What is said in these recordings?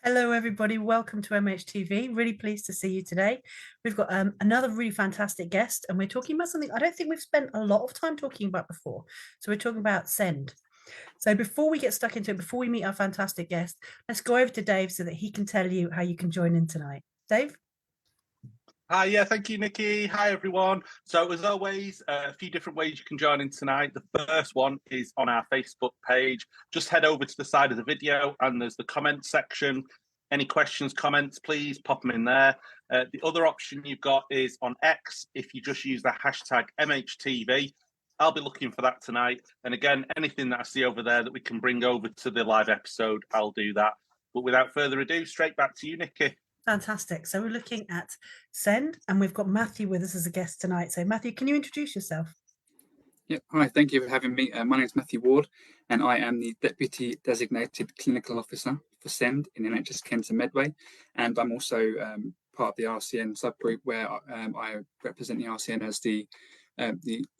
Hello, everybody. Welcome to MHTV. Really pleased to see you today. We've got another really fantastic guest, and we're talking about something I don't think we've spent a lot of time talking about before. So we're talking about SEND. So before we get stuck into it, before we meet our fantastic guest, let's go over to Dave so that he can tell you how you can join in tonight. Dave? Hi, yeah, thank you, Nicky. Hi, everyone. So, as always, a few different ways you can join in tonight. The first one is on our Facebook page. Just head over to the side of the video and there's the comment section. Any questions, comments, please pop them in there. The other option you've got is on X. If you just use the hashtag MHTV, I'll be looking for that tonight. And again, anything that I see over there that we can bring over to the live episode, I'll do that. But without further ado, straight back to you, Nicky. Fantastic. So we're looking at SEND, and we've got Matthew with us as a guest tonight. So Matthew, can you introduce yourself? Yeah, hi, thank you for having me. My name is Matthew Ward, and I am the Deputy Designated Clinical Officer for SEND in NHS Kent and Medway, and I'm also part of the RCN subgroup where I represent the RCN as the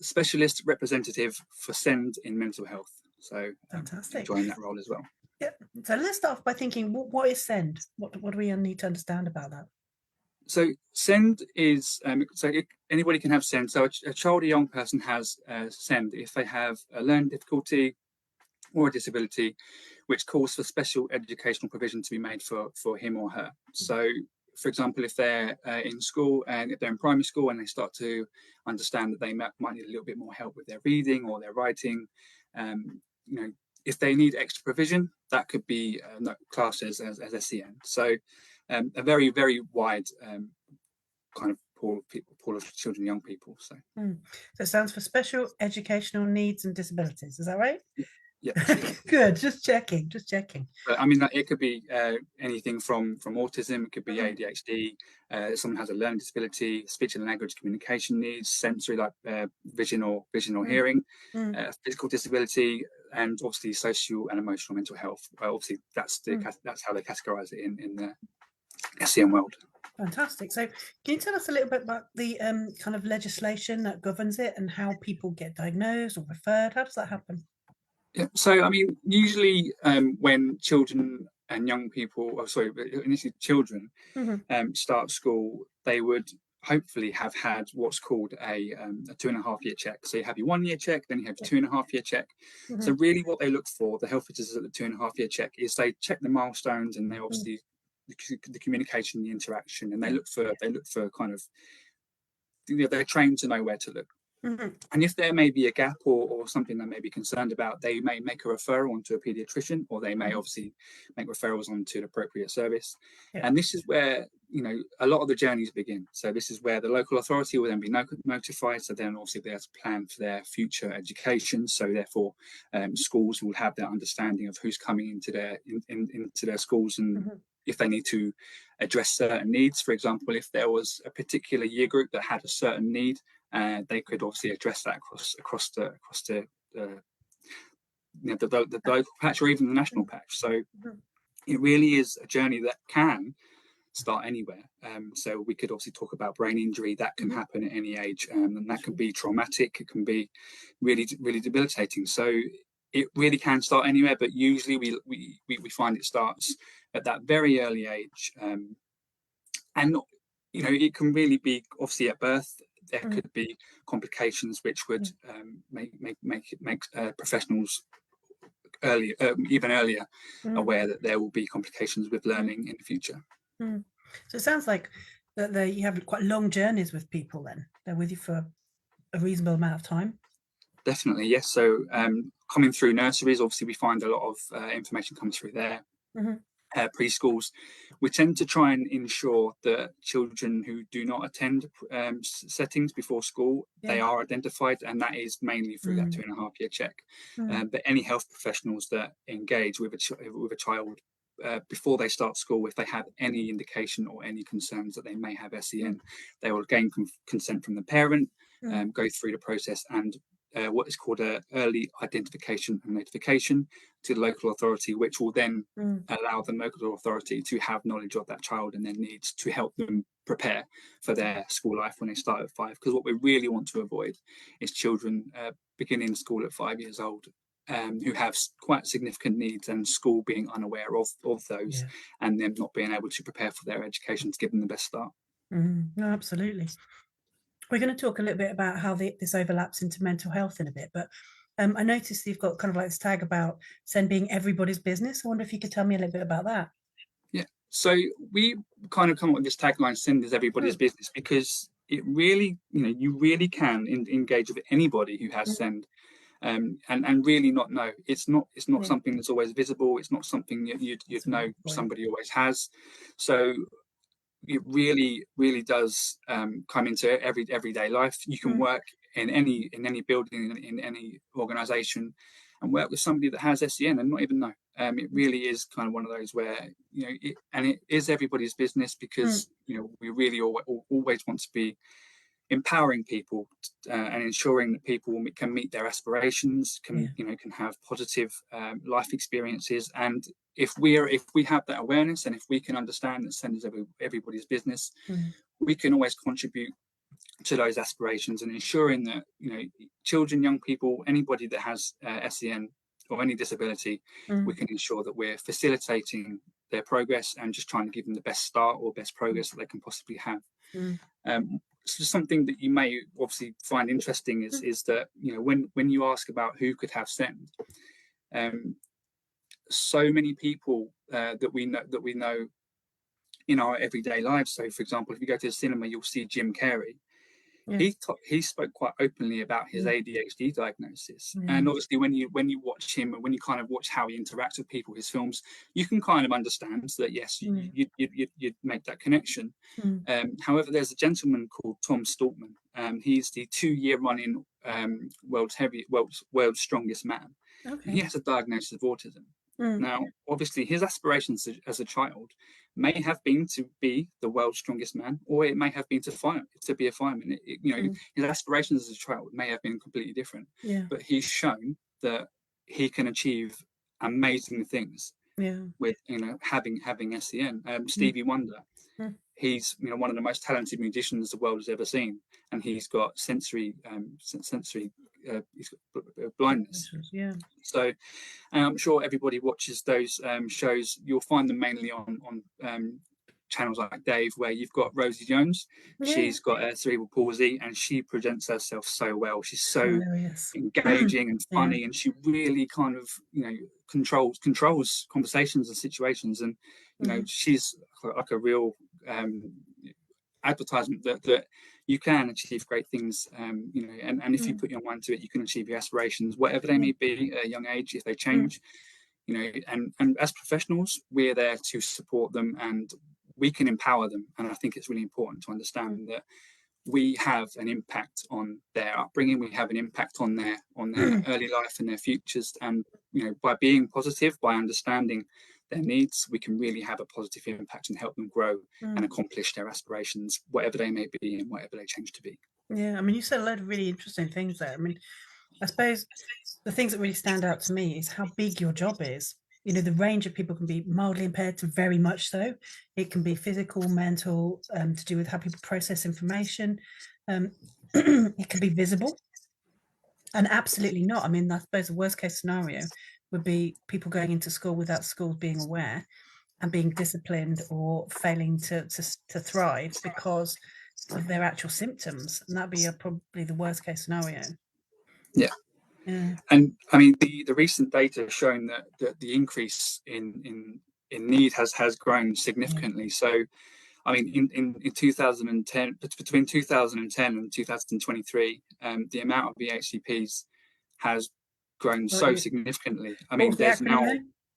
specialist representative for SEND in mental health. So fantastic. Enjoying that role as well. Yeah. So let's start off by thinking, what is SEND? What do we need to understand about that? So SEND is, anybody can have SEND. So a child or young person has SEND if they have a learning difficulty or a disability which calls for special educational provision to be made for him or her. So, for example, if they're in school and if they're in primary school and they start to understand that they might need a little bit more help with their reading or their writing, if they need extra provision, that could be classed as SEN. So a very, very wide kind of pool of children and young people. So it stands for Special Educational Needs and Disabilities. Is that right? Yeah. Good. Just checking. But I mean, it could be anything from autism. It could be ADHD. Someone has a learning disability, speech and language communication needs, sensory like vision or hearing, physical disability, and obviously social and emotional mental health. Obviously, that's how they categorise it in the SEN world. Fantastic. So can you tell us a little bit about the kind of legislation that governs it and how people get diagnosed or referred? How does that happen? Yeah, so I mean, usually when children and young people, initially children start school, they would hopefully have had what's called a 2.5-year check. So you have your 1-year check, then you have your 2.5-year check. So really what they look for, the health visitors at the 2.5-year check, is they check the milestones and they obviously the communication, the interaction, and they look for kind of, they're trained to know where to look. And if there may be a gap or something they may be concerned about, they may make a referral onto a paediatrician, or they may obviously make referrals onto an appropriate service. And this is where a lot of the journeys begin. So this is where the local authority will then be notified. So then obviously they have to plan for their future education. So therefore, schools will have that understanding of who's coming into their schools and if they need to address certain needs. For example, if there was a particular year group that had a certain need, they could obviously address that across the local patch or even the national patch. So it really is a journey that can start anywhere. So we could obviously talk about brain injury that can happen at any age, and that can be traumatic. It can be really, really debilitating. So it really can start anywhere, but usually we find it starts at that very early age, and it can really be obviously at birth. There could be complications which would make professionals even earlier aware that there will be complications with learning in the future. So it sounds like that you have quite long journeys with people. Then they're with you for a reasonable amount of time. Definitely, yes. So coming through nurseries, obviously we find a lot of information comes through there. Preschools, we tend to try and ensure that children who do not attend settings before school, they are identified, and that is mainly through that 2.5-year check. But any health professionals that engage with a child before they start school, if they have any indication or any concerns that they may have SEN, they will gain consent from the parent, go through the process, and what is called an early identification and notification to the local authority, which will then allow the local authority to have knowledge of that child and their needs to help them prepare for their school life when they start at 5. Because what we really want to avoid is children beginning school at 5 years old who have quite significant needs, and school being unaware of those, and them not being able to prepare for their education to give them the best start. No, absolutely. We're going to talk a little bit about how this overlaps into mental health in a bit, but I noticed you've got kind of like this tag about SEND being everybody's business. I wonder if you could tell me a little bit about that. Yeah, so we kind of come up with this tagline, SEND is everybody's business, because it really, you really can engage with anybody who has SEND. And really not know. It's not something that's always visible. It's not something that you'd know somebody always has. So it really does come into everyday life. You can work in any building, in any organisation, and work with somebody that has SEN and not even know. It really is kind of one of those where it is everybody's business, because we really always want to be empowering people and ensuring that people can meet their aspirations, can have positive life experiences. And if we have that awareness, and if we can understand that SEND is everybody's business, we can always contribute to those aspirations, and ensuring that children, young people, anybody that has SEN or any disability, we can ensure that we're facilitating their progress and just trying to give them the best start or best progress that they can possibly have. So something that you may obviously find interesting is that when you ask about who could have SEND, so many people that we know in our everyday lives. So, for example, if you go to the cinema, you'll see Jim Carrey. He spoke quite openly about his ADHD diagnosis, and obviously when you watch him, and when you kind of watch how he interacts with people, his films, you can kind of understand that yes, you'd make that connection. However, there's a gentleman called Tom Stoltman. He's the 2-year running world's strongest man. He has a diagnosis of autism. Now, obviously, his aspirations as a child may have been to be the world's strongest man, or it may have been to be a fireman. His aspirations as a child may have been completely different. But he's shown that he can achieve amazing things with having SEN. Stevie Wonder, he's one of the most talented musicians the world has ever seen, and he's got sensory he's got blindness. So I'm sure everybody watches those shows. You'll find them mainly on channels like Dave, where you've got Rosie Jones. She's got cerebral palsy, and she presents herself so well. She's so engaging and funny, and she really kind of controls conversations and situations. And she's like a real advertisement that you can achieve great things, and if you put your mind to it, you can achieve your aspirations, whatever they may be at a young age. If they change, and as professionals, we're there to support them, and we can empower them. And I think it's really important to understand that we have an impact on their upbringing, we have an impact on their early life and their futures, and by being positive, by understanding their needs, we can really have a positive impact and help them grow and accomplish their aspirations, whatever they may be and whatever they change to be. I mean, you said a load of really interesting things there. I mean, I suppose the things that really stand out to me is how big your job is. The range of people can be mildly impaired to very much so. It can be physical, mental, to do with how people process information. It can be visible, and absolutely not. I mean, I suppose the worst case scenario would be people going into school without schools being aware and being disciplined or failing to thrive because of their actual symptoms, and that'd be probably the worst case scenario. And I mean, the recent data has shown that the increase in need has grown significantly. So I mean, in 2010, between 2010 and 2023, the amount of EHCPs has grown so significantly. I mean, there's now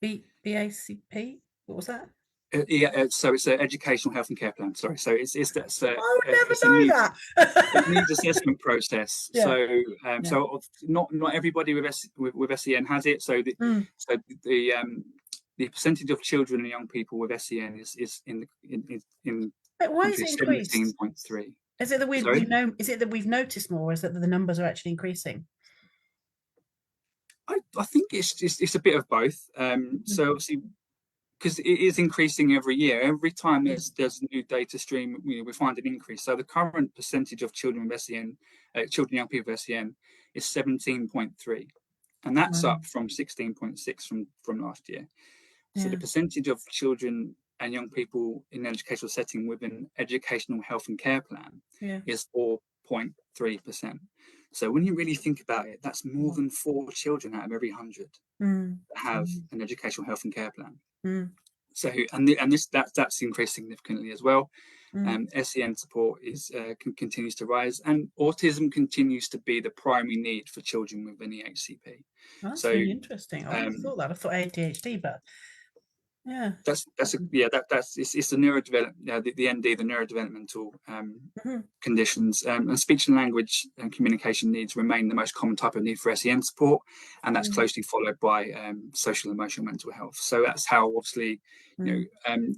BACP. What was that? So it's an educational health and care plan. Sorry, so it's I would never know that. It needs assessment process. So not everybody with SEN has it. So the percentage of children and young people with SEN is in But why is it increased? 17.3. Is it that Is it that we've noticed more, or is it that the numbers are actually increasing? I think it's a bit of both. So obviously, because it is increasing every year. Every time there's a new data stream, we find an increase. So the current percentage of children with SEN, children and young people with SEN, is 17.3. and that's Wow. up from 16.6 from last year. So Yeah. the percentage of children and young people in an educational setting with an educational health and care plan Yeah. is 4.3%. So when you really think about it, that's more than 4 children out of every 100 Mm. that have an educational health and care plan. Mm. So that's increased significantly as well. SEN support continues to rise, and autism continues to be the primary need for children with an EHCP. That's So really interesting. I wouldn't have thought that. I thought ADHD, but yeah. that's it's the neurodevelopment, the ND, the neurodevelopmental conditions, and speech and language and communication needs remain the most common type of need for SEN support, and that's closely followed by social, emotional, mental health. So that's how obviously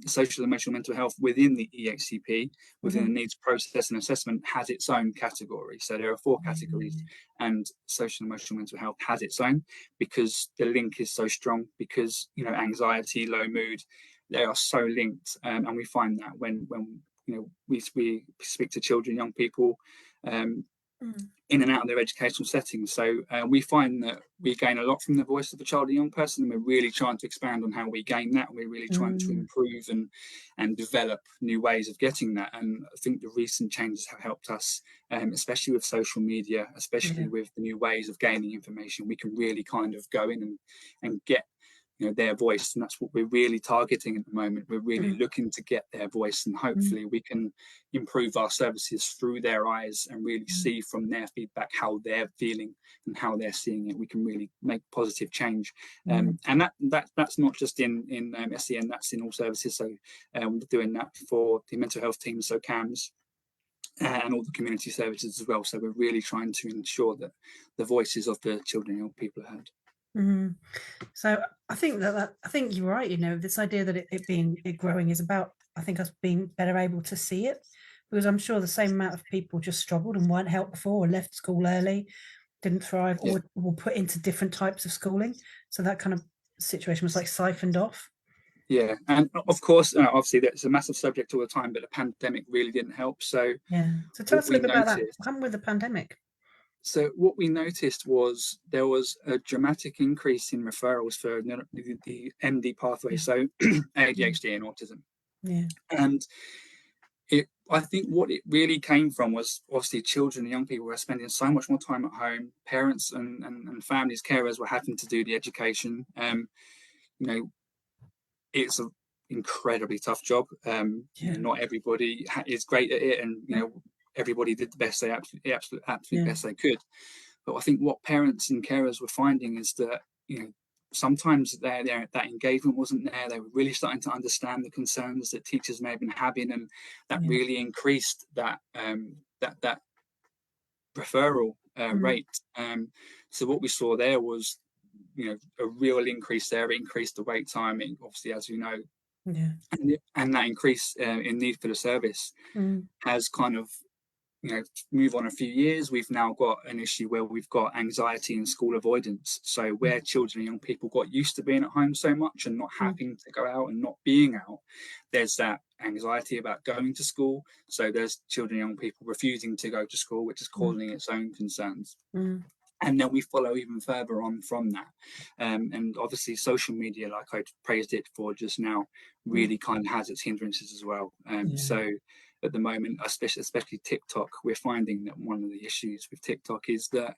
social, emotional, mental health within the EHCP, within the needs process and assessment, has its own category. So there are 4 categories, and social, emotional, mental health has its own, because the link is so strong, because anxiety, low mood, they are so linked, and we find that when we speak to children, young people, in and out of their educational settings. So we find that we gain a lot from the voice of a child or young person, and we're really trying to expand on how we gain that. We're really trying to improve and develop new ways of getting that. And I think the recent changes have helped us, especially with social media, especially with the new ways of gaining information. We can really kind of go in and get their voice, and that's what we're really targeting at the moment. We're really looking to get their voice, and hopefully we can improve our services through their eyes and really see from their feedback how they're feeling and how they're seeing it. We can really make positive change, and that's not just in SEN, that's in all services. So we're doing that for the mental health teams, so CAMS, and all the community services as well. So we're really trying to ensure that the voices of the children and young people are heard. So I think I think you're right. This idea that it growing is about, I think, us being better able to see it, because I'm sure the same amount of people just struggled and weren't helped before, or left school early, didn't thrive, or were put into different types of schooling. So that kind of situation was like siphoned off. Yeah, and of course, obviously, that's a massive subject all the time, but the pandemic really didn't help. So so tell us a little bit about that. What happened with the pandemic? So what we noticed was there was a dramatic increase in referrals for the MD pathway, so ADHD and autism. And I think what it really came from was obviously children and young people were spending so much more time at home. Parents and families, carers were having to do the education. It's an incredibly tough job. Not everybody is great at it, and everybody did the best absolute best they could. But I think what parents and carers were finding is that sometimes that engagement wasn't there. They were really starting to understand the concerns that teachers may have been having, and that really increased that that referral rate. So what we saw there was a real increase there. It increased the wait time, obviously, as you know, and that increase in need for the service has kind of move on a few years. We've now got an issue where we've got anxiety and school avoidance. So where children and young people got used to being at home so much and not having to go out and not being out, there's that anxiety about going to school. So there's children and young people refusing to go to school, which is causing its own concerns. And then we follow even further on from that. And obviously social media, like I praised it for just now, really kind of has its hindrances as well. So at the moment, especially TikTok, we're finding that one of the issues with TikTok is that,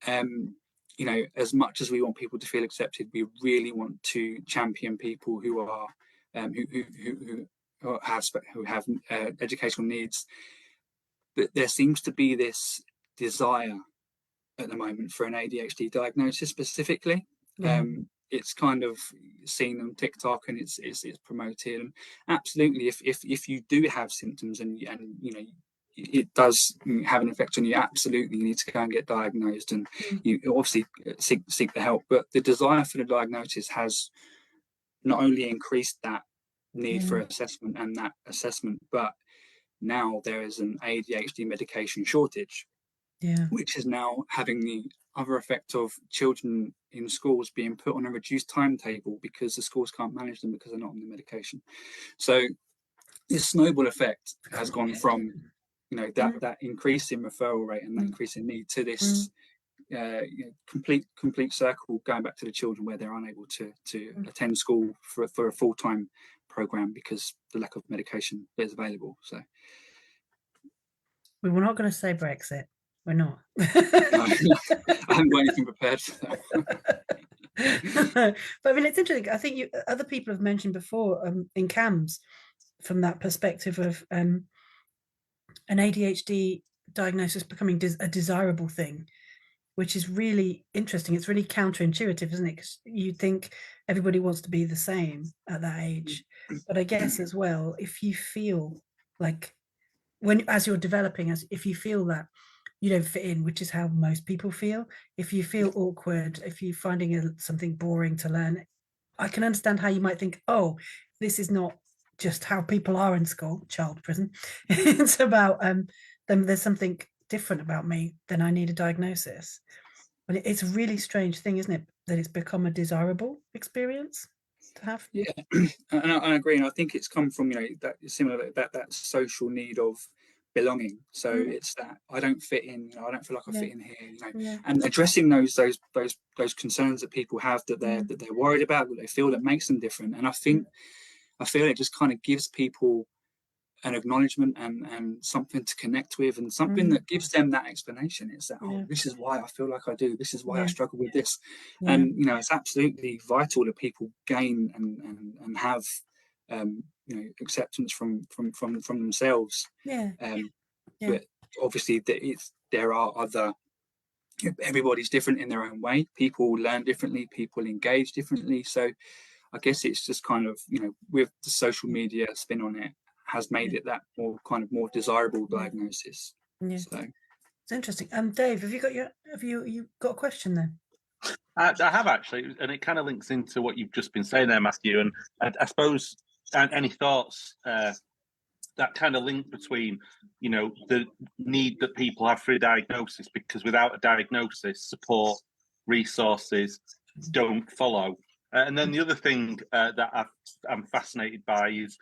as much as we want people to feel accepted, we really want to champion people who are who have educational needs. But there seems to be this desire at the moment for an ADHD diagnosis specifically. It's kind of seen on TikTok and it's promoted. And absolutely, if you do have symptoms and it does have an effect on you, absolutely you need to go and get diagnosed, and you obviously seek the help. But the desire for the diagnosis has not only increased that need for assessment and that assessment, but now there is an ADHD medication shortage, which is now having the other effect of children in schools being put on a reduced timetable because the schools can't manage them because they're not on the medication. So this snowball effect has gone from that increase in referral rate and that increase in need to this complete circle going back to the children where they're unable to attend school for a full-time program because the lack of medication is available. So we were not going to say Brexit. We're not. no, I haven't got anything prepared for that. But I mean, it's interesting. I think other people have mentioned before in CAMS from that perspective of an ADHD diagnosis becoming a desirable thing, which is really interesting. It's really counterintuitive, isn't it? Because you think everybody wants to be the same at that age. But I guess as well, if you feel like as you're developing, if you feel that you don't fit in, which is how most people feel, if you feel awkward, if you're finding something boring to learn, I can understand how you might think, oh, this is not just how people are in school, child prison. It's about there's something different about me, then I need a diagnosis. But it's a really strange thing, isn't it, that it's become a desirable experience to have? Yeah, and I agree. And I think it's come from, that similar, that social need of belonging. So it's that I don't fit in, I don't feel like I fit in here, and addressing those concerns that people have, that they're worried about, that they feel that makes them different. And I feel it just kind of gives people an acknowledgement and something to connect with, and something that gives them that explanation. It's that, oh, this is why I feel like I do, this is why I struggle with this. And it's absolutely vital that people gain and have acceptance from themselves. But obviously there are other, everybody's different in their own way, people learn differently, people engage differently. So I guess it's just kind of, with the social media spin on it, has made it that more desirable diagnosis. So it's interesting. Dave, have you got a question then? I have actually, and it kind of links into what you've just been saying there, Matthew. And I suppose, any thoughts that kind of link between, the need that people have for a diagnosis, because without a diagnosis, support, resources don't follow. And then the other thing that I'm fascinated by is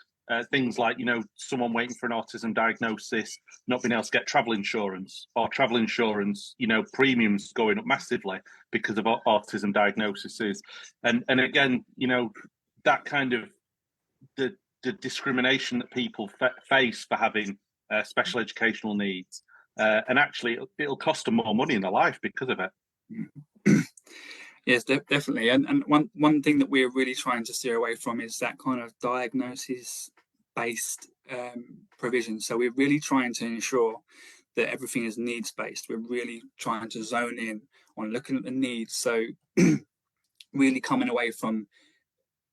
things like, someone waiting for an autism diagnosis, not being able to get travel insurance, or travel insurance, premiums going up massively because of autism diagnoses. And again, that kind of the discrimination that people face for having special educational needs. And actually, it'll cost them more money in their life because of it. Yes, definitely. And one thing that we're really trying to steer away from is that kind of diagnosis-based provision. So we're really trying to ensure that everything is needs-based. We're really trying to zone in on looking at the needs. So really coming away from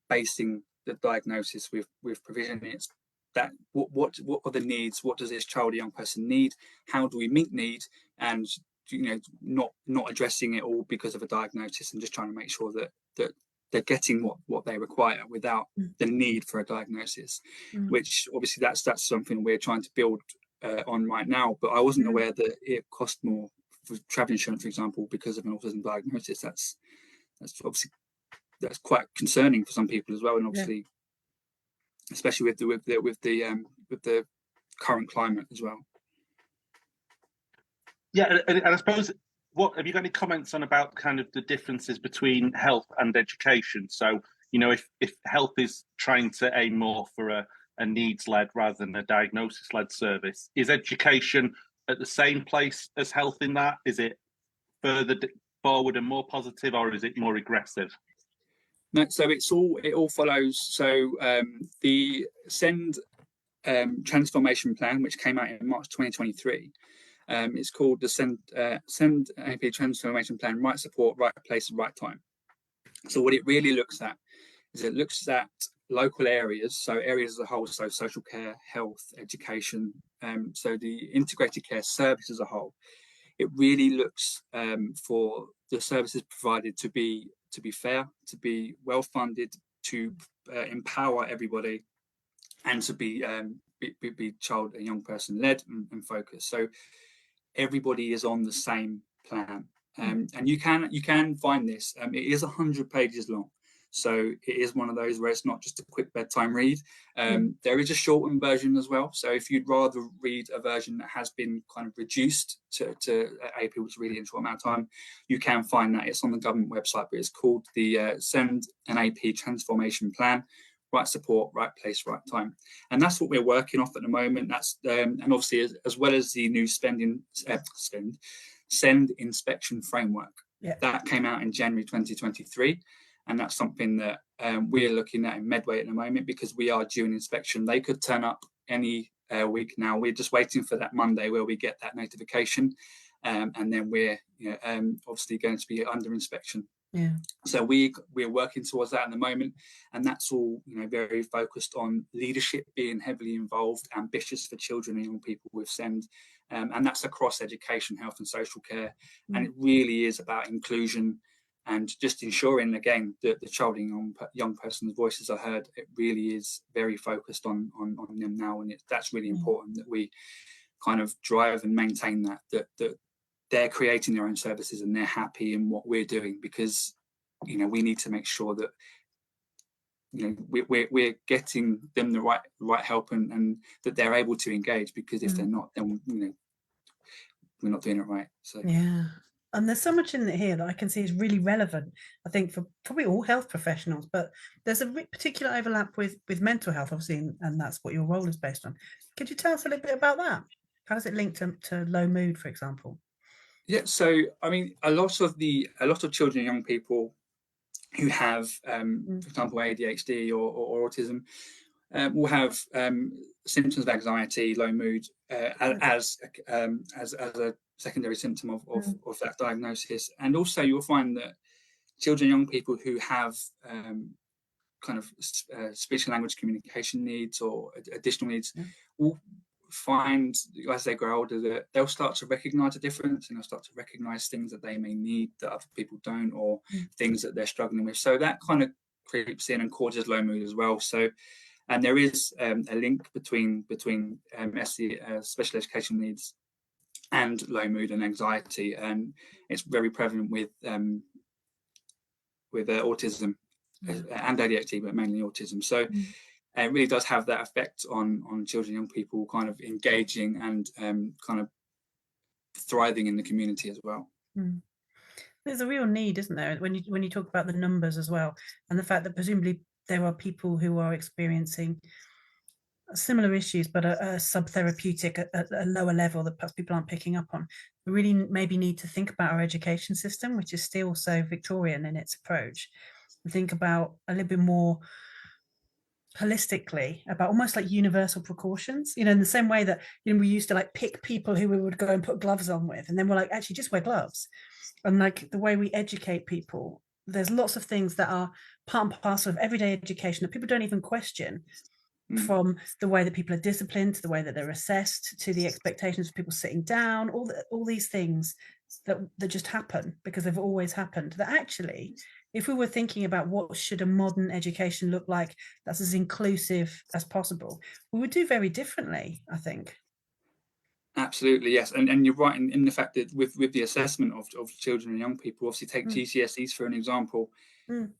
basing the diagnosis with provision. It's that what are the needs? What does this child or young person need? How do we meet need? And not addressing it all because of a diagnosis, and just trying to make sure that they're getting what they require without the need for a diagnosis. Which obviously that's something we're trying to build on right now. But I wasn't aware that it cost more for travel insurance, for example, because of an autism diagnosis. That's obviously quite concerning for some people as well, and obviously especially with the current climate as well. Yeah, and I suppose, what have you got any comments on about kind of the differences between health and education? So, if health is trying to aim more for a needs-led rather than a diagnosis-led service, is education at the same place as health in that? Is it further forward and more positive, or is it more regressive? No, so it all follows. So the SEND transformation plan, which came out in March 2023, it's called the SEND AP transformation plan: right support, right place, right time. So what it really looks at is it looks at local areas, so areas as a whole, so social care, health, education, so the integrated care service as a whole. It really looks for the services provided to be fair, to be well funded, to empower everybody, and to be child and young person led and focused. So everybody is on the same plan, and you can find this. It is 100 pages long, So it is one of those where it's not just a quick bedtime read. There is a shortened version as well. So if you'd rather read a version that has been kind of reduced to enable people to read it in a short amount of time, you can find that. It's on the government website, but it's called the Send an AP Transformation Plan. Right support, right place, right time, and that's what we're working off at the moment. That's and obviously as well as the new Send inspection framework that came out in January 2023, and that's something that we're looking at in Medway at the moment because we are due an inspection. They could turn up any week now. We're just waiting for that Monday where we get that notification, and then we're obviously going to be under inspection. So we're working towards that at the moment, and that's all very focused on leadership, being heavily involved, ambitious for children and young people with SEND, and that's across education, health and social care, and it really is about inclusion and just ensuring again that the child and young person's voices are heard. It really is very focused on them now, and that's really important that we kind of drive and maintain that they're creating their own services and they're happy in what we're doing, because we need to make sure that we're getting them the right help and that they're able to engage, because if they're not, then we're not doing it right. So and there's so much in it here that I can see is really relevant, I think, for probably all health professionals, but there's a particular overlap with mental health, obviously, and that's what your role is based on. Could you tell us a little bit about that? How does it link to low mood, for example? Yeah, so I mean, a lot of children and young people who have, for example, ADHD or autism, will have symptoms of anxiety, low mood, as a secondary symptom of that diagnosis. And also, you'll find that children and young people who have kind of speech and language communication needs or additional needs will find as they grow older that they'll start to recognize a difference, and they'll start to recognize things that they may need that other people don't, or things that they're struggling with. So that kind of creeps in and causes low mood as well. So, and there is a link between special education needs and low mood and anxiety, and it's very prevalent with autism and ADHD, but mainly autism. So it really does have that effect on children and young people kind of engaging and kind of thriving in the community as well. There's a real need, isn't there, when you talk about the numbers as well, and the fact that presumably there are people who are experiencing similar issues but a sub-therapeutic at a lower level that perhaps people aren't picking up on. We really maybe need to think about our education system, which is still so Victorian in its approach, and think about a little bit more holistically about almost like universal precautions, in the same way that we used to like pick people who we would go and put gloves on with, and then we're like, actually just wear gloves. And like the way we educate people, there's lots of things that are part and parcel of everyday education that people don't even question, from the way that people are disciplined to the way that they're assessed to the expectations of people sitting down, all these things that just happen because they've always happened, that actually, if we were thinking about what should a modern education look like that's as inclusive as possible, we would do very differently, I think. Absolutely, yes. And you're right in the fact that with the assessment of children and young people, obviously take GCSEs for an example,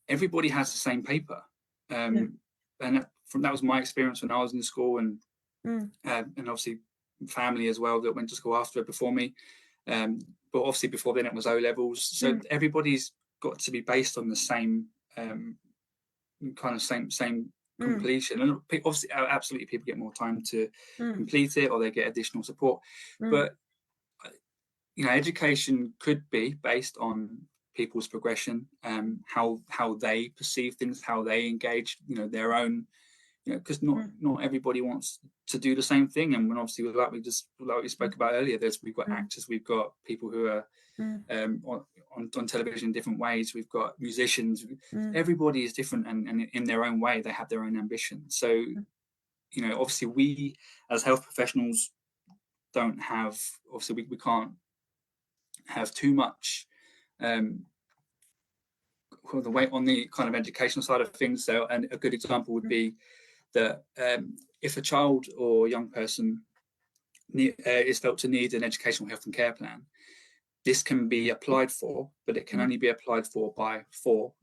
everybody has the same paper. And that was my experience when I was in school, and obviously family as well that went to school after before me. But obviously before then it was O levels. So everybody's got to be based on the same same completion. And obviously, absolutely, people get more time to complete it, or they get additional support. But education could be based on people's progression, how they perceive things, how they engage, their own. Because not everybody wants to do the same thing, and when obviously like we spoke about earlier, we've got actors, we've got people who are on television in different ways, we've got musicians. Everybody is different, and in their own way they have their own ambition. So obviously we as health professionals don't have, obviously we can't have too much the weight on the kind of educational side of things. So, and a good example would be that if a child or young person is felt to need an educational health and care plan, this can be applied for, but it can only be applied for by four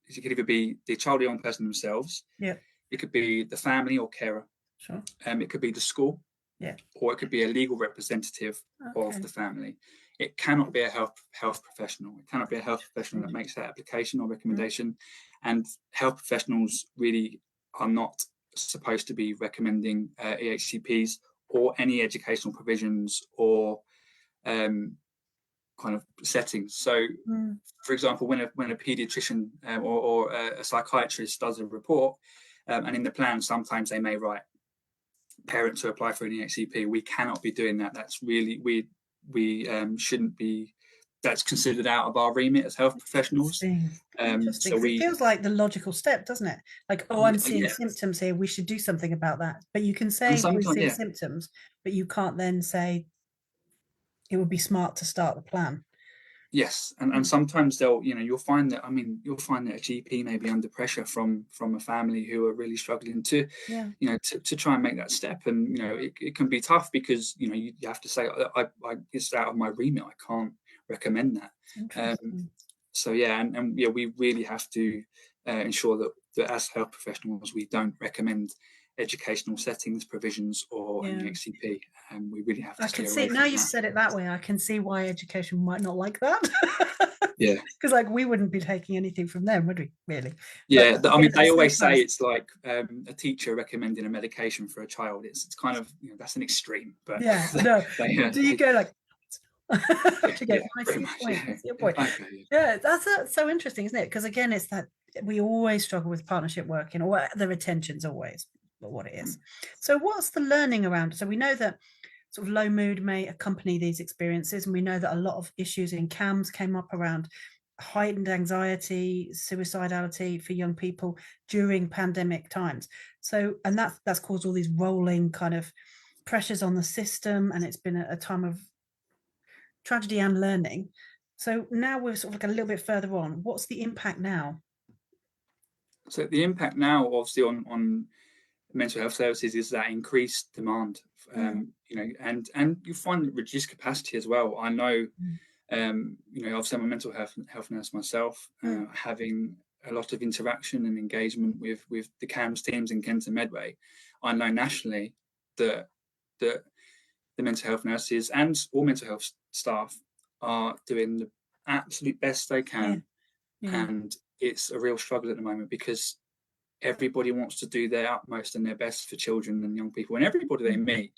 it could either be the child or young person themselves. Yeah. It could be the family or carer. Sure. It could be the school. Yeah. Or it could be a legal representative of the family. It cannot be a health professional. It cannot be a health professional that makes that application or recommendation. And health professionals really are not supposed to be recommending EHCPs or any educational provisions or kind of settings. So, for example, when a paediatrician or a psychiatrist does a report, and in the plan, sometimes they may write parents to apply for an EHCP. We cannot be doing that. That's really, we shouldn't be. That's considered out of our remit as health professionals. Interesting. So it feels like the logical step, doesn't it? Like, oh, I'm seeing symptoms here, we should do something about that. But you can say we're seeing symptoms, but you can't then say it would be smart to start the plan. Yes, and sometimes you'll find that a GP may be under pressure from a family who are really struggling to try and make that step, and it can be tough because you have to say I it's out of my remit, I can't recommend that. So we really have to ensure that as health professionals we don't recommend educational settings, provisions, or an EHCP, and we really have to. I can see now you said it that way. I can see why education might not like that. Yeah, because like we wouldn't be taking anything from them, would we? Really? Yeah, I mean, they always say it's like a teacher recommending a medication for a child. It's kind of that's an extreme, but yeah, no. Do you go like? I see your point. Yeah, that's so interesting, isn't it? Because again, it's that we always struggle with partnership working, or the retention's always what it is. So what's the learning around? So we know that sort of low mood may accompany these experiences, and we know that a lot of issues in CAMHS came up around heightened anxiety, suicidality for young people during pandemic times. So, and that's caused all these rolling kind of pressures on the system, and it's been a time of tragedy and learning. So now we're sort of like a little bit further on. What's the impact now? So the impact now, obviously, on mental health services is that increased demand, and you find reduced capacity as well. I know, obviously I'm a mental health nurse myself, having a lot of interaction and engagement with the CAMHS teams in Kent and Medway. I know nationally that the mental health nurses and all mental health staff are doing the absolute best they can, and it's a real struggle at the moment because everybody wants to do their utmost and their best for children and young people and everybody they meet,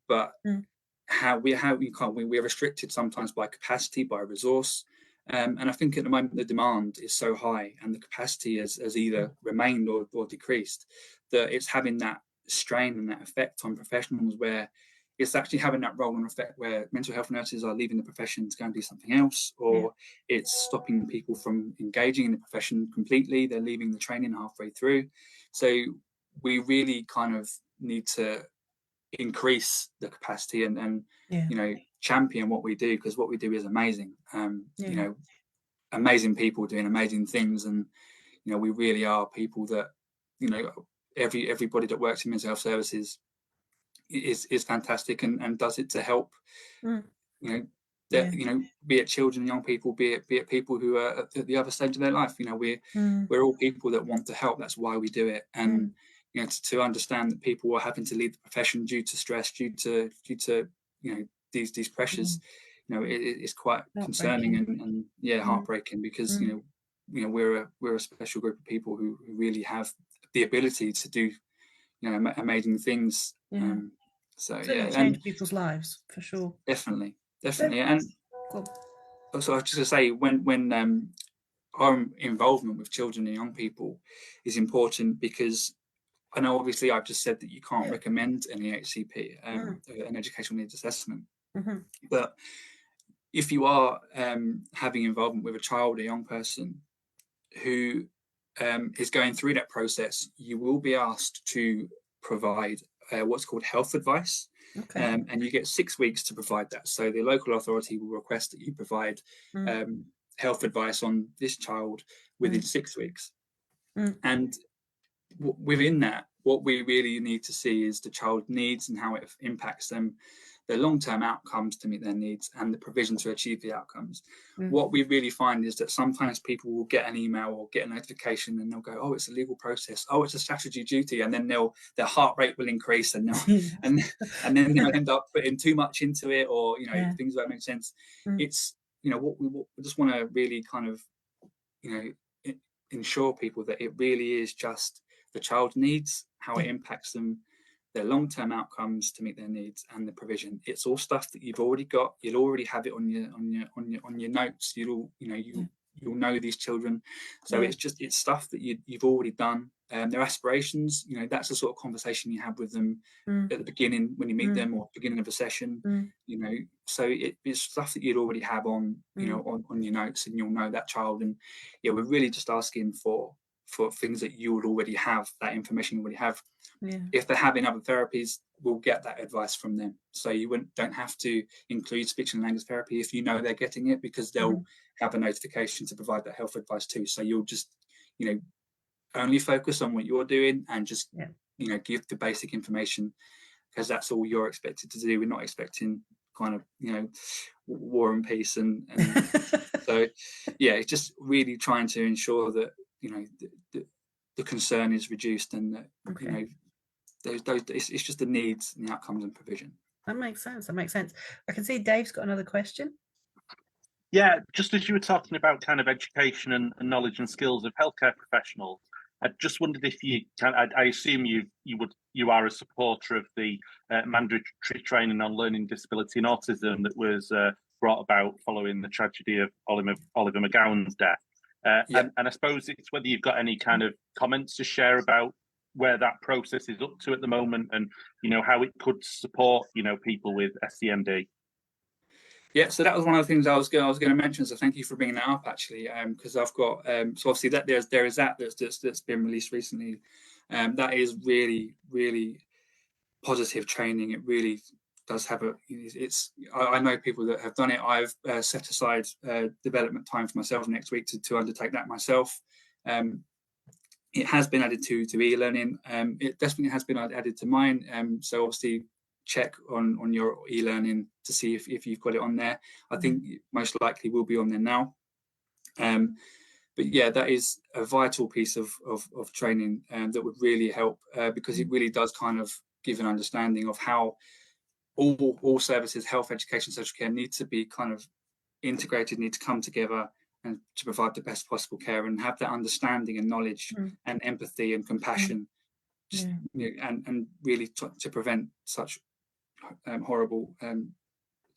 but we're restricted sometimes by capacity, by resource, and I think at the moment the demand is so high and the capacity has either remained or decreased, that it's having that strain and that effect on professionals, where it's actually having that role and effect where mental health nurses are leaving the profession to go and do something else, or it's stopping people from engaging in the profession completely. They're leaving the training halfway through. So we really kind of need to increase the capacity and champion what we do, because what we do is amazing. Amazing people doing amazing things, and we really are people that everybody that works in mental health services is fantastic and does it to help be it children, young people, be it people who are at the other stage of their life. We're all people that want to help. That's why we do it. And to understand that people are having to leave the profession due to stress, due to these pressures, it's quite concerning and heartbreaking, because we're a special group of people who really have the ability to do amazing things. So change people's lives for sure. Definitely. And so I was just going to say, when our involvement with children and young people is important, because I know obviously I've just said that you can't recommend an EHCP, an educational needs assessment, but if you are having involvement with a child or young person who is going through that process, you will be asked to provide what's called health advice, and you get 6 weeks to provide that. So the local authority will request that you provide health advice on this child within 6 weeks, and within that, what we really need to see is the child needs and how it impacts them, the long-term outcomes to meet their needs, and the provision to achieve the outcomes. What we really find is that sometimes people will get an email or get a notification and they'll go, oh, it's a legal process, oh, it's a statutory duty, and then their heart rate will increase, and and then they'll end up putting too much into it, or things that make sense. It's what we just want to really kind of ensure people that it really is just the child's needs, how it impacts them, their long-term outcomes to meet their needs, and the provision. It's all stuff that you've already got. You'll already have it on your notes. You'll know these children. So it's stuff that you've already done. Their aspirations, that's the sort of conversation you have with them at the beginning when you meet them, or beginning of a session. So it's stuff that you'd already have on on your notes, and you'll know that child. And we're really just asking for things that you would already have, that information you already have. If they're having other therapies, we'll get that advice from them. So you don't have to include speech and language therapy if you know they're getting it, because they'll have a notification to provide that health advice too. So you'll just only focus on what you're doing, and just give the basic information, because that's all you're expected to do. We're not expecting kind of war and peace, and so it's just really trying to ensure that the concern is reduced, and that it's just the needs and the outcomes and provision. That makes sense. I can see Dave's got another question. Yeah, just as you were talking about kind of education and knowledge and skills of healthcare professionals, I just wondered if you can. I assume you are a supporter of the mandatory training on learning disability and autism that was brought about following the tragedy of Oliver McGowan's death. And I suppose it's whether you've got any kind of comments to share about where that process is up to at the moment, and how it could support people with SEND. Yeah, so that was one of the things I was going to mention. So thank you for bringing that up, actually, because I've got so obviously that there is that's been released recently. That is really, really positive training. It really does have I know people that have done it. I've set aside development time for myself next week to undertake that myself. It has been added to e-learning. It definitely has been added to mine. So obviously check on your e-learning to see if you've got it on there. I think most likely will be on there now. But yeah, that is a vital piece of training that would really help, because it really does kind of give an understanding of how all services, health, education, social care, need to be kind of integrated, need to come together, and to provide the best possible care, and have that understanding and knowledge and empathy and compassion, and really to prevent such horrible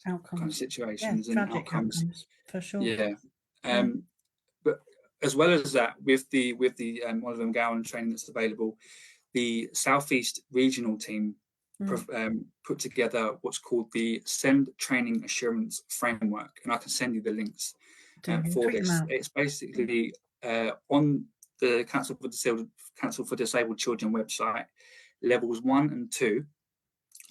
outcomes, kind of situations and outcomes, for sure. But as well as that, with the Oliver McGowan training that's available, the Southeast Regional Team put together what's called the SEND Training Assurance Framework, and I can send you the links for this. It's basically on the Council for Disabled Children website. Levels 1 and 2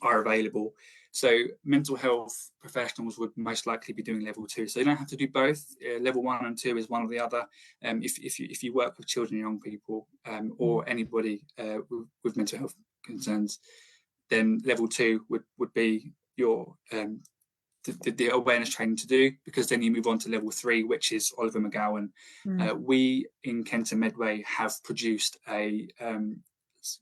are available. So mental health professionals would most likely be doing level 2. So you don't have to do both. Level 1 and 2 is one or the other. If you work with children and young people, or anybody with mental health concerns, then level 2 would be your the awareness training to do, because then you move on to level 3, which is Oliver McGowan. We in Kent and Medway have produced a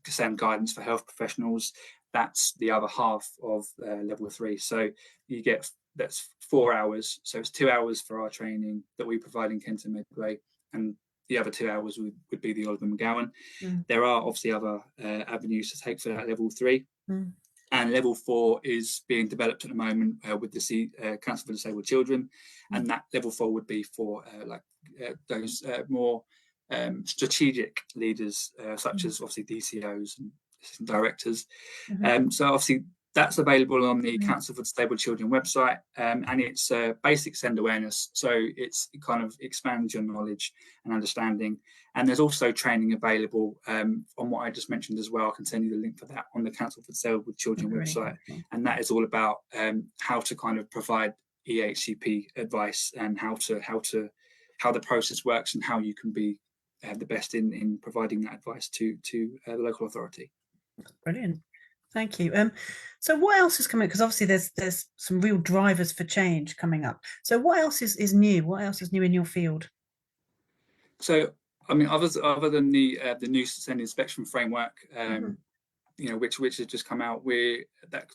SEND guidance for health professionals. That's the other half of level 3. So you get, that's 4 hours. So it's 2 hours for our training that we provide in Kent and Medway, and the other 2 hours would be the Oliver McGowan. There are obviously other avenues to take for that level 3. And level 4 is being developed at the moment with the Council for Disabled Children, and that level 4 would be for those more strategic leaders, such as obviously DCOs and directors. So obviously that's available on the Council for Disabled Children website, and it's basic SEND awareness. So it kind of expands your knowledge and understanding. And there's also training available on what I just mentioned as well. I can send you the link for that on the Council for Disabled Children website. And that is all about how to kind of provide EHCP advice, and how the process works, and how you can be the best in providing that advice to the local authority. Brilliant. Thank you. So what else is coming? Because obviously there's some real drivers for change coming up. So what else is new? What else is new in your field? So, I mean, other than the new SEND inspection framework, you know, which has just come out,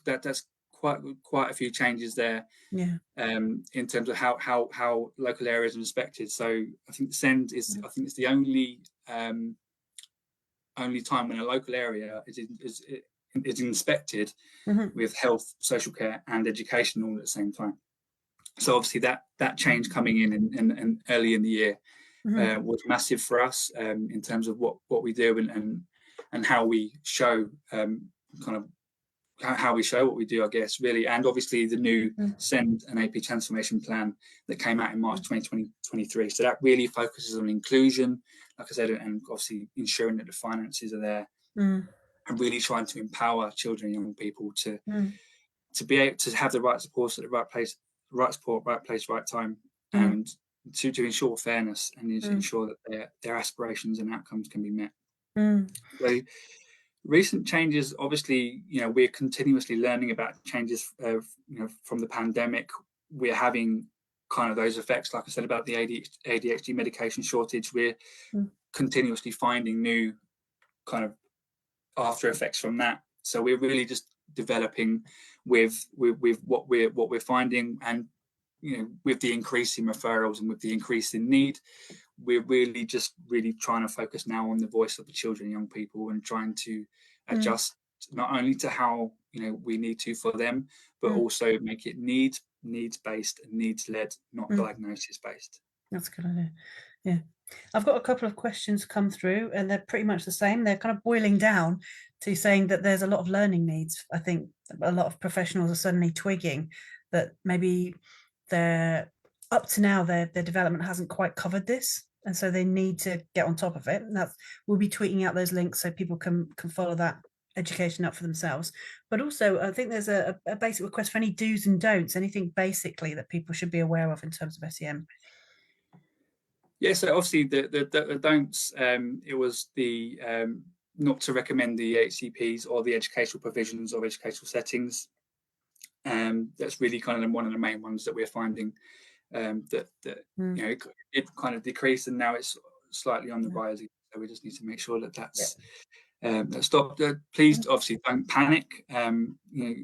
that's quite a few changes there. Yeah. In terms of how local areas are inspected. So I think SEND is I think it's the only time when a local area is inspected with health, social care, and education all at the same time. So obviously that change coming in early in the year was massive for us in terms of what we do and how we show kind of how we show what we do, I guess, really. And obviously the new SEND and AP transformation plan that came out in March 2023. So that really focuses on inclusion, like I said, and obviously ensuring that the finances are there and really trying to empower children and young people to be able to have the right support at the right place, right support, right place, right time, and to ensure fairness and ensure that their aspirations and outcomes can be met. So recent changes, obviously, you know, we're continuously learning about changes you know, from the pandemic. We're having kind of those effects, like I said, about the ADHD medication shortage. We're continuously finding new kind of after effects from that. So we're really just developing with what we're finding, and you know, with the increase in referrals and with the increase in need, we're really trying to focus now on the voice of the children and young people and trying to adjust not only to how, you know, we need to for them, but also make it needs based and needs led, not diagnosis based. That's a good idea. Yeah. I've got a couple of questions come through and they're pretty much the same. They're kind of boiling down to saying that there's a lot of learning needs. I think a lot of professionals are suddenly twigging that maybe they're up to now their development hasn't quite covered this, and so they need to get on top of it. And we'll be tweeting out those links so people can follow that education up for themselves. But also I think there's a basic request for any do's and don'ts, anything basically that people should be aware of in terms of SEM. Yeah, so obviously the don'ts, it was the not to recommend the EHCPs or the educational provisions of educational settings. That's really kind of one of the main ones that we're finding that you know, it kind of decreased and now it's slightly on the rise. So we just need to make sure that that's stopped. Please, obviously, don't panic. You know,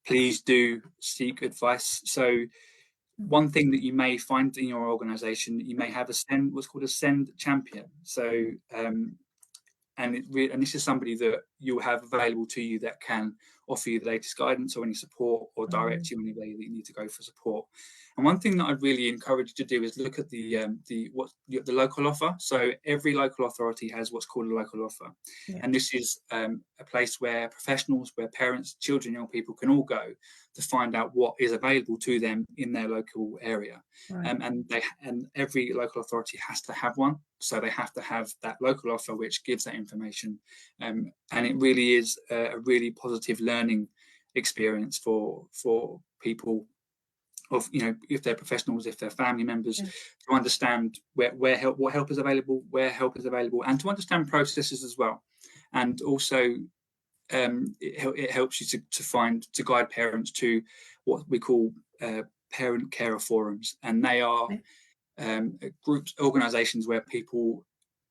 please do seek advice. So one thing that you may find in your organisation, you may have what's called a SEND champion. So and this is somebody that you'll have available to you that can offer you the latest guidance or any support or direct you any way that you need to go for support. And one thing that I'd really encourage you to do is look at the local offer. So every local authority has what's called a local offer, and this is a place where professionals, where parents, children, young people can all go to find out what is available to them in their local area. And every local authority has to have one. So they have to have that local offer which gives that information. And it really is a really positive learning experience for people of, you know, if they're professionals, if they're family members, to understand what help is available, and to understand processes as well. And also it helps you to guide parents to what we call parent carer forums, and they are groups, organizations where people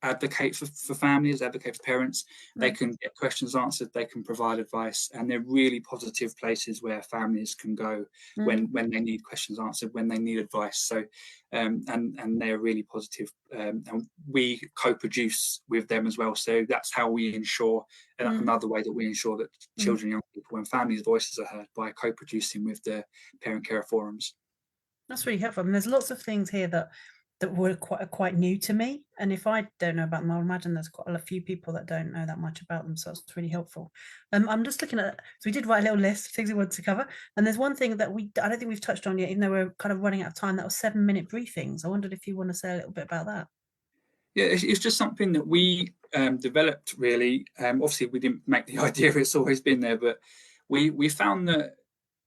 advocate for families, advocate for parents. They can get questions answered, they can provide advice, and they're really positive places where families can go when they need questions answered, when they need advice. So and they're really positive, and we co-produce with them as well. So that's how we ensure another way that we ensure that children, young people, and families' voices are heard, by co-producing with the parent care forums. That's really helpful. I mean, there's lots of things here that were quite new to me, and if I don't know about them, I'll imagine there's quite a few people that don't know that much about them, so it's really helpful. I'm just looking at, so we did write a little list of things we wanted to cover, and there's one thing that I don't think we've touched on yet, even though we're kind of running out of time. That was 7-minute briefings. I wondered if you want to say a little bit about that. Yeah, it's just something that we developed, really. Obviously we didn't make the idea, it's always been there, but we found that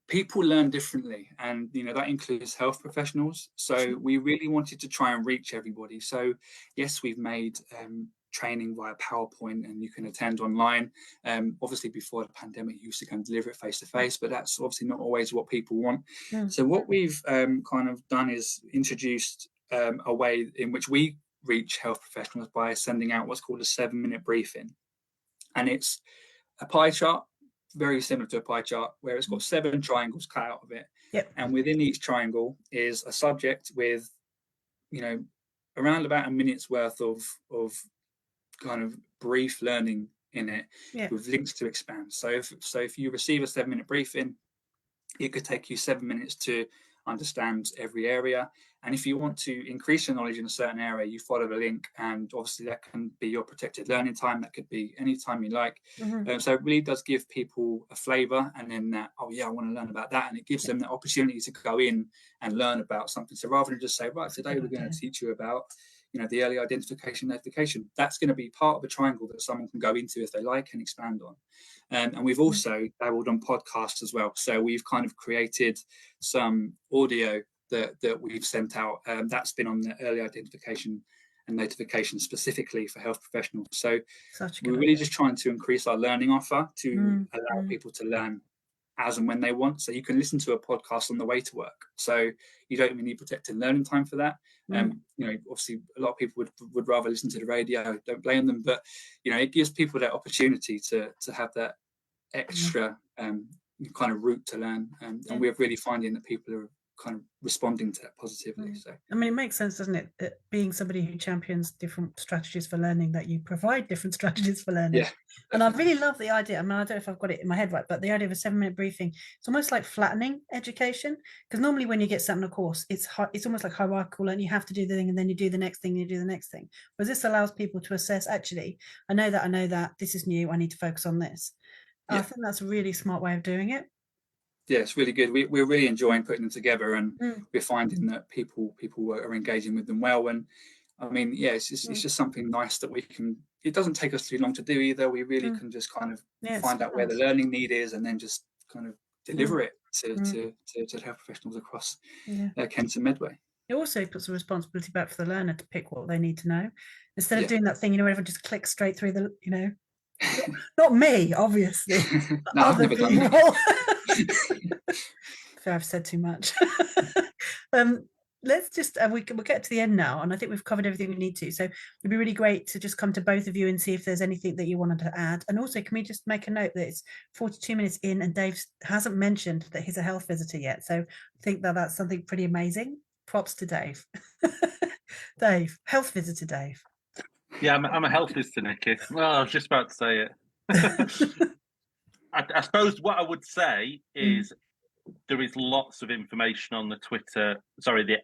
people learn differently, and you know, that includes health professionals. So we really wanted to try and reach everybody. So yes, we've made training via PowerPoint, and you can attend online. Obviously, before the pandemic, you used to come deliver it face to face, but that's obviously not always what people want. So what we've kind of done is introduced a way in which we reach health professionals by sending out what's called a 7-minute briefing. And it's a pie chart, very similar to a pie chart, where it's got 7 triangles cut out of it. Yep. And within each triangle is a subject with, around about a minute's worth of kind of brief learning in it, with links to expand. So if you receive a 7-minute briefing, it could take you 7 minutes to understand every area. And if you want to increase your knowledge in a certain area, you follow the link, and obviously that can be your protected learning time. That could be any time you like. So it really does give people a flavour, and then that, oh yeah, I want to learn about that, and it gives them the opportunity to go in and learn about something. So rather than just say, right, today we're going to teach you about the early identification notification, that's going to be part of a triangle that someone can go into if they like and expand on. And we've also dabbled on podcasts as well. So we've kind of created some audio that we've sent out. That's been on the early identification and notification specifically for health professionals. So we're really just trying to increase our learning offer to allow people to learn as and when they want. So you can listen to a podcast on the way to work. So you don't even need protected learning time for that. Obviously a lot of people would rather listen to the radio. Don't blame them, but it gives people that opportunity to have that extra kind of route to learn. And we're really finding that people are kind of responding to that positively. So I mean, it makes sense, doesn't it, that being somebody who champions different strategies for learning, that you provide different strategies for learning. And I really love the idea. I mean, I don't know if I've got it in my head right, but the idea of a 7-minute briefing, it's almost like flattening education, because normally when you get something on a course, it's almost like hierarchical, and you have to do the thing, and then you do the next thing, and you do the next thing. Whereas this allows people to assess, actually, I know that this is new, I need to focus on this. I think that's a really smart way of doing it. Yeah, it's really good. We're really enjoying putting them together, and we're finding that people are engaging with them well. And I mean, it's just something nice that we can. It doesn't take us too long to do either. We really can just kind of find out where the learning need is, and then just kind of deliver it to health professionals across Kent and Medway. It also puts a responsibility back for the learner to pick what they need to know, instead of doing that thing, where everyone just clicks straight through the, not me, obviously. No, I've never done that. I've said too much. Let's just we'll get to the end now, and I think we've covered everything we need to. So it'd be really great to just come to both of you and see if there's anything that you wanted to add. And also, can we just make a note that it's 42 minutes in, and Dave hasn't mentioned that he's a health visitor yet. So I think that's something pretty amazing. Props to Dave. Dave, health visitor Dave. Yeah, I'm a health visitor, Nicky. Well, I was just about to say it. I suppose what I would say is there is lots of information on the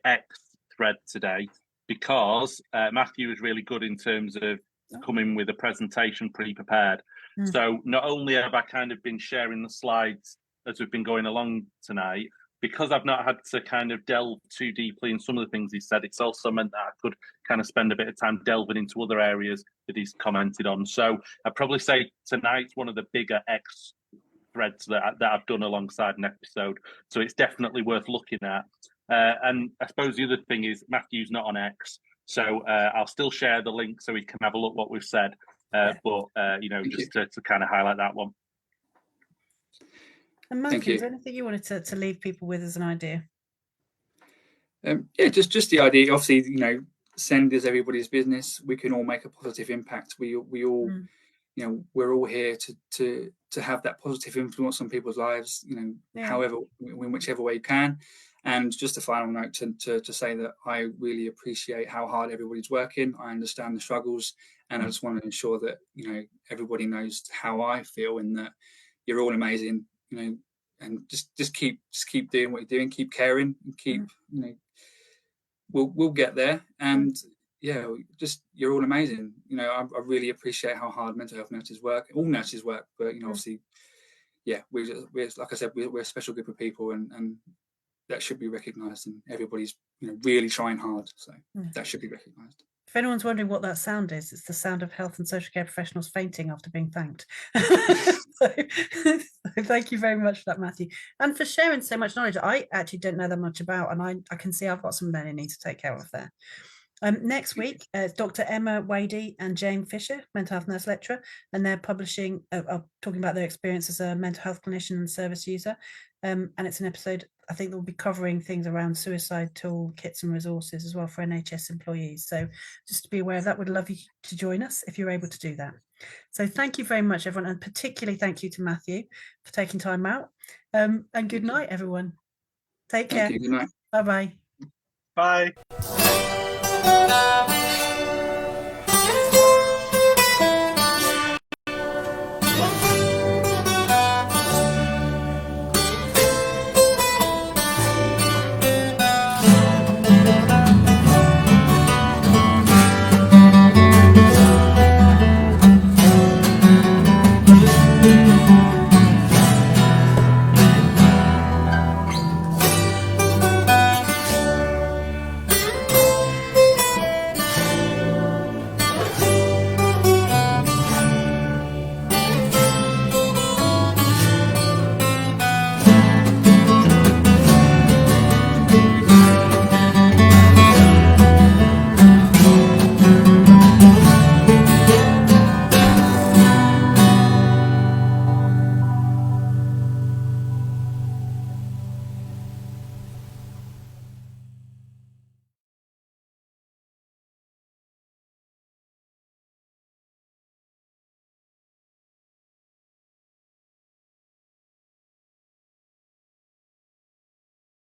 X thread today, because Matthew is really good in terms of coming with a presentation pre-prepared. So not only have I kind of been sharing the slides as we've been going along tonight, because I've not had to kind of delve too deeply in some of the things he said, it's also meant that I could kind of spend a bit of time delving into other areas that he's commented on. So I'd probably say tonight's one of the bigger X threads that I've done alongside an episode. So it's definitely worth looking at. And I suppose the other thing is Matthew's not on X. So I'll still share the link so he can have a look what we've said. But, just to kind of highlight that one. And Matthew, is there anything you wanted to leave people with as an idea? Just the idea. Obviously, send is everybody's business. We can all make a positive impact. We all, we're all here to have that positive influence on people's lives. However, in whichever way you can. And just a final note to say that I really appreciate how hard everybody's working. I understand the struggles, and I just want to ensure that everybody knows how I feel, and that you're all amazing. And just keep doing what you're doing, keep caring, and keep we'll get there. And you're all amazing. I really appreciate how hard mental health nurses work. All nurses work, but obviously, we're like I said, we're a special group of people, and that should be recognised. And everybody's really trying hard, so that should be recognised. If anyone's wondering what that sound is, it's the sound of health and social care professionals fainting after being thanked. so thank you very much for that, Matthew, and for sharing so much knowledge I actually don't know that much about, and I can see I've got some learning need to take care of there. Next week, Dr. Emma Wadey and Jane Fisher, mental health nurse lecturer, and they're publishing, talking about their experience as a mental health clinician and service user. And it's an episode, I think, they'll be covering things around suicide tool kits and resources as well for NHS employees. So just to be aware of that, would love you to join us if you're able to do that. So thank you very much, everyone, and particularly thank you to Matthew for taking time out. And good night, everyone. Take care. Thank you. Good night. Bye-bye. Bye.